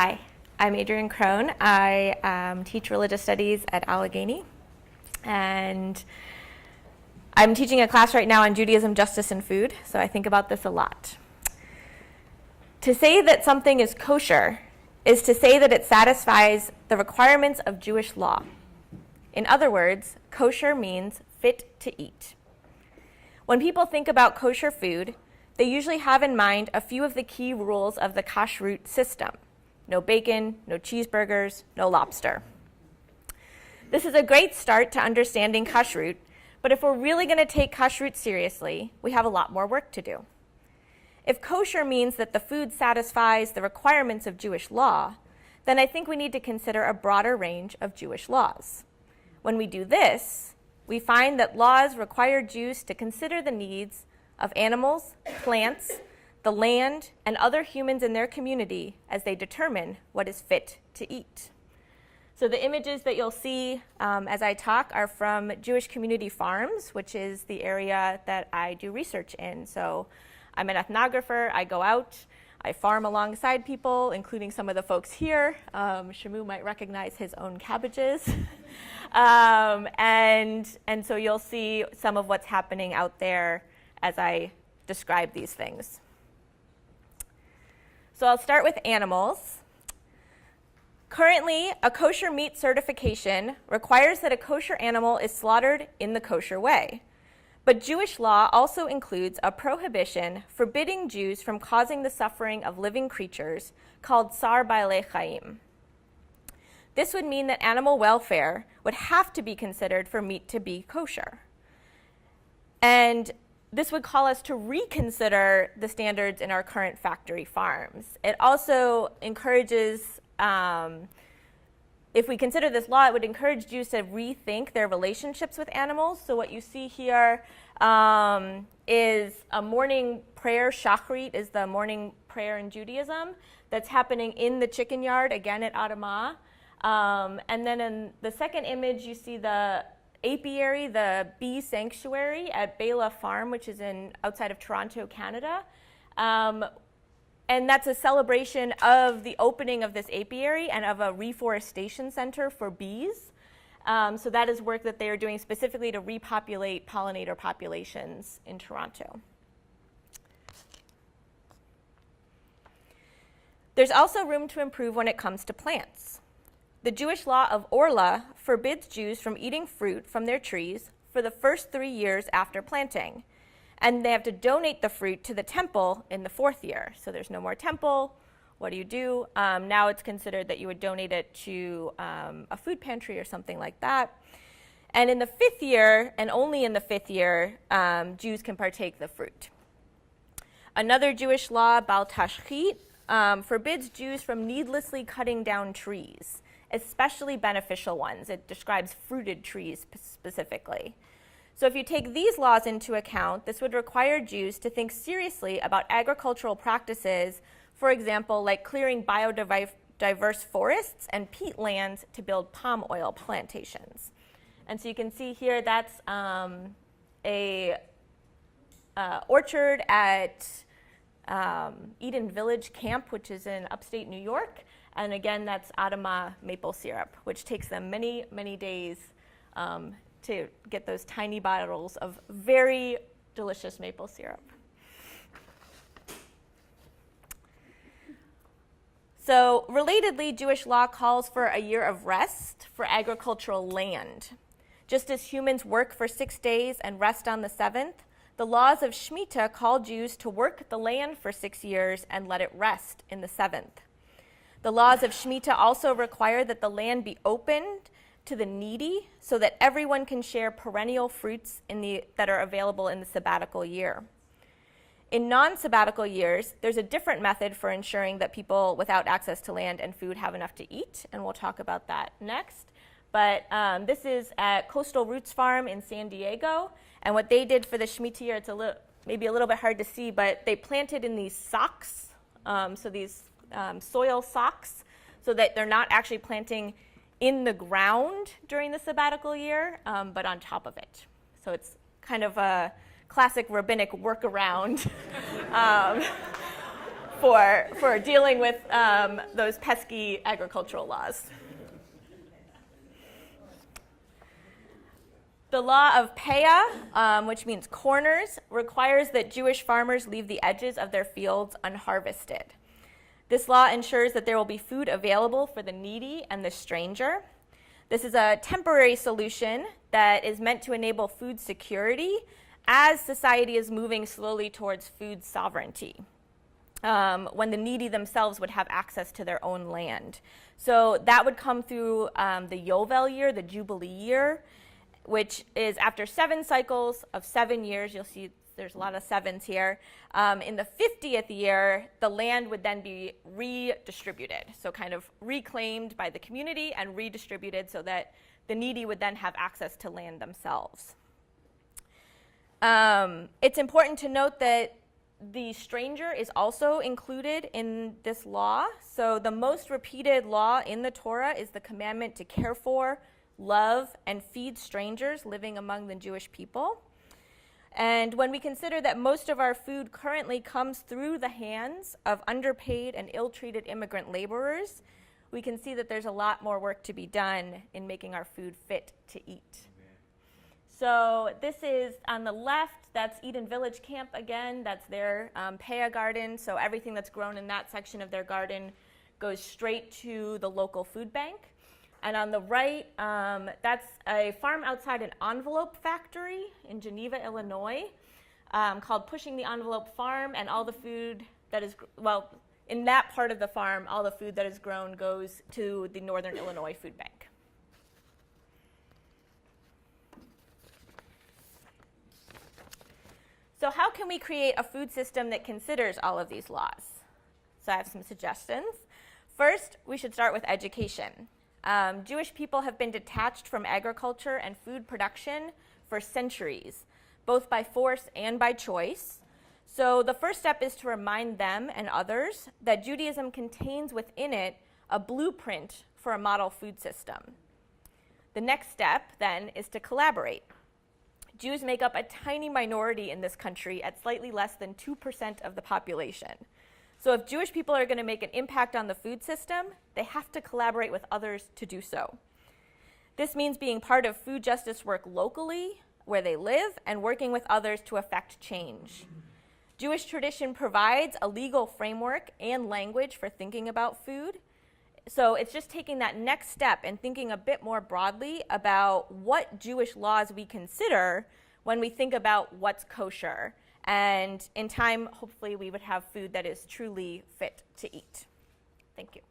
Hi, I'm Adrienne Krone. I teach religious studies at Allegheny, and I'm teaching a class right now on Judaism, justice, and food, so I think about this a lot. To say that something is kosher is to say that it satisfies the requirements of Jewish law. In other words, kosher means fit to eat. When people think about kosher food, they usually have in mind a few of the key rules of the kashrut system. No bacon, no cheeseburgers, no lobster. This is a great start to understanding kashrut, but if we're really going to take kashrut seriously, we have a lot more work to do. If kosher means that the food satisfies the requirements of Jewish law, then I think we need to consider a broader range of Jewish laws. When we do this, we find that laws require Jews to consider the needs of animals, plants, the land, and other humans in their community as they determine what is fit to eat. So the images that you'll see as I talk are from Jewish community farms, which is the area that I do research in. So I'm an ethnographer. I go out, I farm alongside people, including some of the folks here. Shamu might recognize his own cabbages. And so you'll see some of what's happening out there as I describe these things. So I'll start with animals. Currently, a kosher meat certification requires that a kosher animal is slaughtered in the kosher way. But Jewish law also includes a prohibition forbidding Jews from causing the suffering of living creatures called tsar ba'alei chaim. This would mean that animal welfare would have to be considered for meat to be kosher. And this would call us to reconsider the standards in our current factory farms. It also encourages, if we consider this law, it would encourage Jews to rethink their relationships with animals. So what you see here is a morning prayer. Shachrit is the morning prayer in Judaism that's happening in the chicken yard, again at Adamah. And then in the second image, you see the apiary, the bee sanctuary at Bela Farm, which is outside of Toronto, Canada. And that's a celebration of the opening of this apiary and of a reforestation center for bees. So that is work that they are doing specifically to repopulate pollinator populations in Toronto. There's also room to improve when it comes to plants. The Jewish law of Orla forbids Jews from eating fruit from their trees for the first 3 years after planting. And they have to donate the fruit to the temple in the 4th year. So there's no more temple. What do? Now it's considered that you would donate it to a food pantry or something like that. And in the 5th year, and only in the 5th year, Jews can partake the fruit. Another Jewish law, Bal Tashchit, forbids Jews from needlessly cutting down trees, especially beneficial ones. It describes fruited trees specifically. So if you take these laws into account, this would require Jews to think seriously about agricultural practices, for example, like clearing biodiverse forests and peat lands to build palm oil plantations. And so you can see here that's a orchard at Eden Village Camp, which is in upstate New York. And again, that's Adamah maple syrup, which takes them many, many days to get those tiny bottles of very delicious maple syrup. So relatedly, Jewish law calls for a year of rest for agricultural land. Just as humans work for 6 days and rest on the 7th, the laws of Shemitah call Jews to work the land for 6 years and let it rest in the 7th. The laws of Shemitah also require that the land be opened to the needy so that everyone can share perennial fruits that are available in the sabbatical year. In non-sabbatical years, there's a different method for ensuring that people without access to land and food have enough to eat, and we'll talk about that next. But this is at Coastal Roots Farm in San Diego, and what they did for the Shemitah year, it's maybe a little bit hard to see, but they planted in these socks, so these soil socks, so that they're not actually planting in the ground during the sabbatical year, but on top of it. So it's kind of a classic rabbinic workaround for dealing with those pesky agricultural laws. The law of Peah, which means corners, requires that Jewish farmers leave the edges of their fields unharvested. This law ensures that there will be food available for the needy and the stranger. This is a temporary solution that is meant to enable food security as society is moving slowly towards food sovereignty, when the needy themselves would have access to their own land. So that would come through the Yovel year, the Jubilee year, which is after 7 cycles of 7 years. You'll see there's a lot of sevens here. In the 50th year, the land would then be redistributed, so kind of reclaimed by the community and redistributed so that the needy would then have access to land themselves. It's important to note that the stranger is also included in this law. So the most repeated law in the Torah is the commandment to care for, love, and feed strangers living among the Jewish people. And when we consider that most of our food currently comes through the hands of underpaid and ill-treated immigrant laborers, we can see that there's a lot more work to be done in making our food fit to eat. So this is on the left, that's Eden Village Camp again, that's their Peah garden. So everything that's grown in that section of their garden goes straight to the local food bank. And on the right, that's a farm outside an envelope factory in Geneva, Illinois, called Pushing the Envelope Farm, and all the food that is, well, in that part of the farm, all the food that is grown goes to the Northern Illinois Food Bank. So how can we create a food system that considers all of these laws? So I have some suggestions. First, we should start with education. Jewish people have been detached from agriculture and food production for centuries, both by force and by choice. So the first step is to remind them and others that Judaism contains within it a blueprint for a model food system. The next step, then, is to collaborate. Jews make up a tiny minority in this country at slightly less than 2% of the population. So if Jewish people are going to make an impact on the food system, they have to collaborate with others to do so. This means being part of food justice work locally, where they live, and working with others to affect change. Jewish tradition provides a legal framework and language for thinking about food. So it's just taking that next step and thinking a bit more broadly about what Jewish laws we consider when we think about what's kosher. And in time, hopefully, we would have food that is truly fit to eat. Thank you.